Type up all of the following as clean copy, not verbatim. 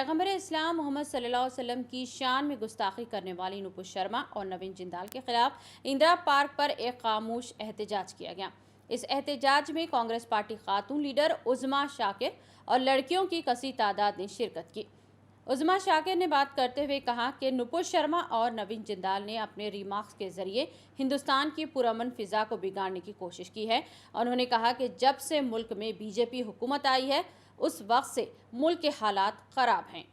पैगंबर इस्लाम मोहम्मद सल्लल्लाहु अलैहि वसल्लम की शान में गुस्ताखी करने वाली नुपुर शर्मा और नवीन जिंदाल के खिलाफ इंदिरा पार्क पर एक खामोश एहतजाज किया गया। इस एहतजाज में कांग्रेस पार्टी खातून लीडर उज़मा शाकिर और लड़कियों की कसी तादाद ने शिरकत की। उज़मा शाकिर ने बात करते हुए कहा कि नुपुर शर्मा और नवीन जिंदाल ने अपने रिमार्क्स के जरिए हिंदुस्तान की पुरअमन फिजा को बिगाड़ने की कोशिश की है। उन्होंने कहा कि जब से मुल्क में बीजेपी हुकूमत आई है उस वक्त से मुल्क के हालात खराब हैं।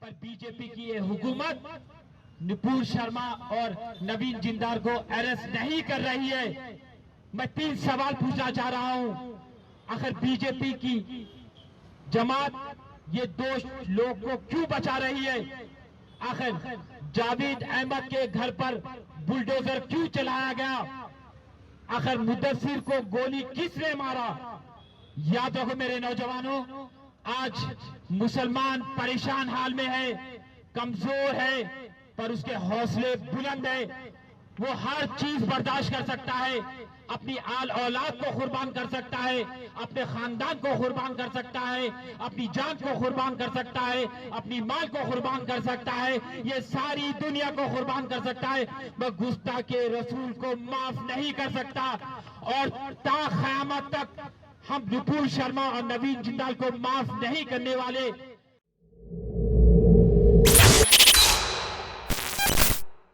पर बीजेपी की ये हुकूमत नुपुर शर्मा और नवीन जिंदाल को अरेस्ट नहीं कर रही है। मैं 3 सवाल पूछना चाह रहा हूं। आखिर बीजेपी की जमात ये 2 लोग को क्यों बचा रही है? आखिर जावेद अहमद के घर पर बुलडोजर क्यों चलाया गया? आखिर मुदस्सिर को गोली किसने मारा? याद रखो मेरे नौजवानों, आज मुसलमान परेशान हाल में है, कमजोर है, पर उसके हौसले बुलंद है। वो हर चीज बर्दाश्त कर सकता है, अपनी आल औलाद को कुर्बान कर सकता है, अपने खानदान को कुर्बान कर सकता है, अपनी जान को कुर्बान कर सकता है, अपनी माल को कुर्बान कर सकता है, ये सारी दुनिया को कुर्बान कर सकता है। वह गुस्ताखे रसूल को माफ नहीं कर सकता और ता क़यामत तक हम नुपुर शर्मा और नवीन जिंदाल को माफ नहीं करने वाले।